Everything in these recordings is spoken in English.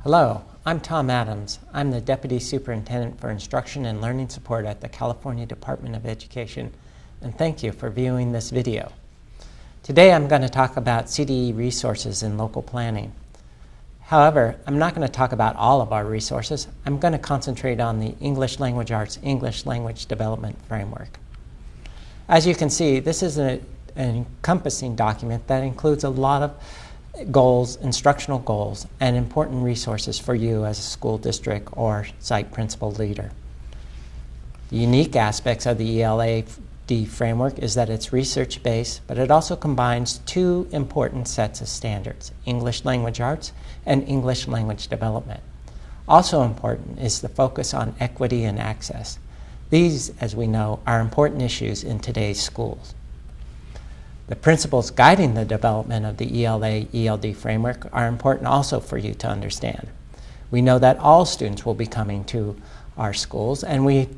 Hello, I'm Tom Adams. I'm the Deputy Superintendent for Instruction and Learning Support at the California Department of Education, and thank you for viewing this video. Today I'm going to talk about CDE resources in local planning. However, I'm not going to talk about all of our resources. I'm going to concentrate on the English Language Arts English Language Development Framework. As you can see, this is an encompassing document that includes a lot of goals, instructional goals, and important resources for you as a school district or site principal leader. The unique aspects of the ELD framework is that it's research-based, but it also combines two important sets of standards, English Language Arts and English Language Development. Also important is the focus on equity and access. These, as we know, are important issues in today's schools. The principles guiding the development of the ELA-ELD framework are important also for you to understand. We know that all students will be coming to our schools, and we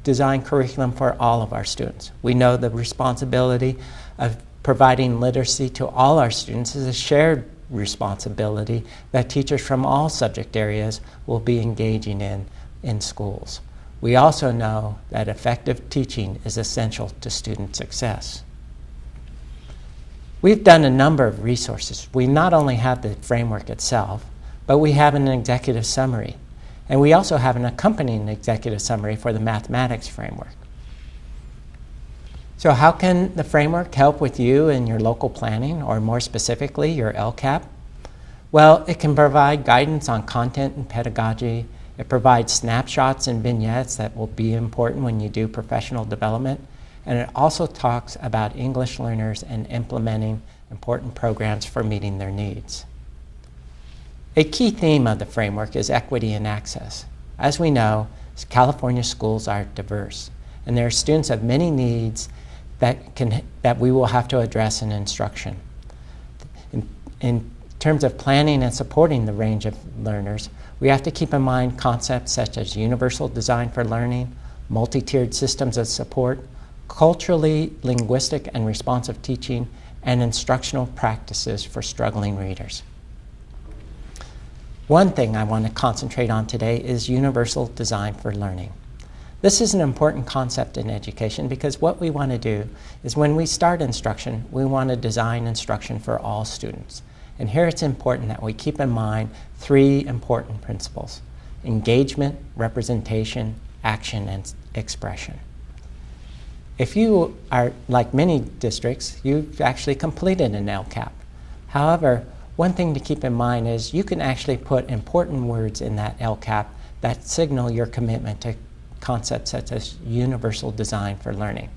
design curriculum for all of our students. We know the responsibility of providing literacy to all our students is a shared responsibility that teachers from all subject areas will be engaging in schools. We also know that effective teaching is essential to student success. We've done a number of resources. We not only have the framework itself, but we have an executive summary. And we also have an accompanying executive summary for the mathematics framework. So how can the framework help with you in your local planning, or more specifically, your LCAP? Well, it can provide guidance on content and pedagogy. It provides snapshots and vignettes that will be important when you do professional development. And it also talks about English learners and implementing important programs for meeting their needs. A key theme of the framework is equity and access. As we know, California schools are diverse, and there are students of many needs that we will have to address in instruction. In terms of planning and supporting the range of learners, we have to keep in mind concepts such as universal design for learning, multi-tiered systems of support, culturally, linguistic, and responsive teaching, and instructional practices for struggling readers. One thing I want to concentrate on today is universal design for learning. This is an important concept in education because what we want to do is when we start instruction, we want to design instruction for all students. And here it's important that we keep in mind three important principles: engagement, representation, action, and expression. If you are, like many districts, you've actually completed an LCAP. However, one thing to keep in mind is you can actually put important words in that LCAP that signal your commitment to concepts such as universal design for learning.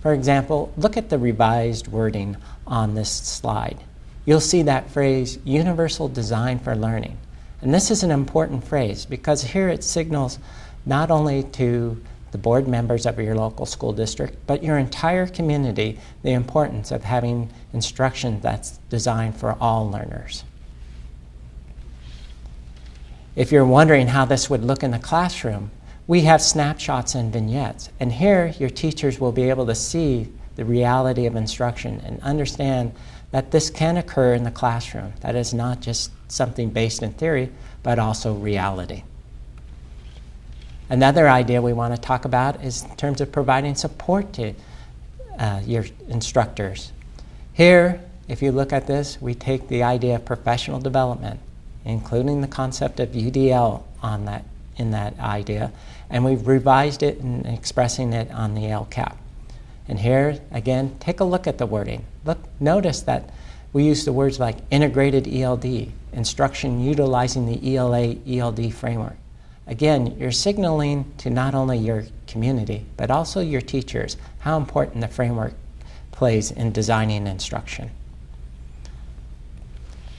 For example, look at the revised wording on this slide. You'll see that phrase, universal design for learning. And this is an important phrase because here it signals not only to the board members of your local school district, but your entire community, the importance of having instruction that's designed for all learners. If you're wondering how this would look in the classroom, we have snapshots and vignettes, and here your teachers will be able to see the reality of instruction and understand that this can occur in the classroom. That is not just something based in theory, but also reality. Another idea we want to talk about is in terms of providing support to your instructors. Here, if you look at this, we take the idea of professional development, including the concept of UDL in that idea, and we've revised it and expressing it on the LCAP. And here, again, take a look at the wording. Notice that we use the words like integrated ELD, instruction utilizing the ELA-ELD framework. Again, you're signaling to not only your community, but also your teachers how important the framework plays in designing instruction.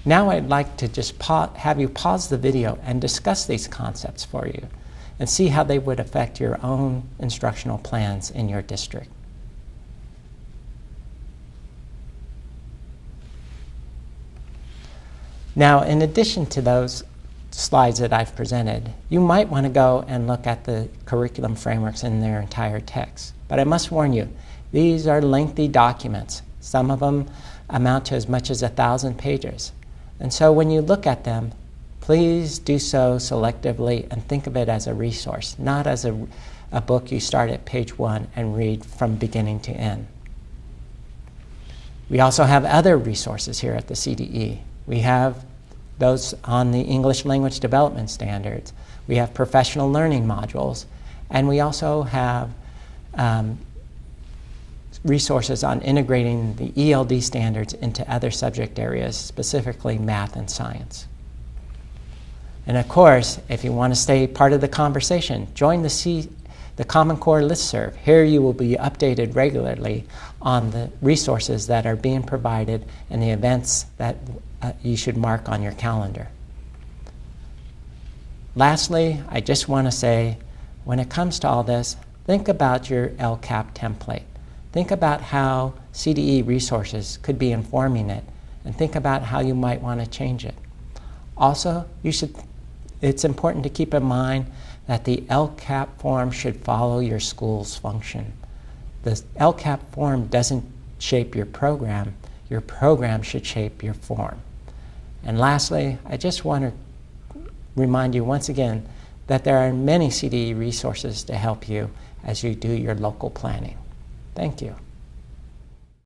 Now I'd like to just have you pause the video and discuss these concepts for you and see how they would affect your own instructional plans in your district. Now, in addition to those slides that I've presented, you might want to go and look at the curriculum frameworks in their entire text. But I must warn you, these are lengthy documents. Some of them amount to as much as 1,000 pages. And so when you look at them, please do so selectively and think of it as a resource, not as a book you start at page 1 and read from beginning to end. We also have other resources here at the CDE. We have those on the English Language Development Standards. We have professional learning modules, and we also have resources on integrating the ELD standards into other subject areas, specifically math and science. And of course, if you want to stay part of the conversation, join the Common Core listserv. Here you will be updated regularly on the resources that are being provided and the events that you should mark on your calendar. Lastly, I just want to say, when it comes to all this, think about your LCAP template. Think about how CDE resources could be informing it, and think about how you might want to change it. Also, it's important to keep in mind that the LCAP form should follow your school's function. The LCAP form doesn't shape your program should shape your form. And lastly, I just want to remind you once again that there are many CDE resources to help you as you do your local planning. Thank you.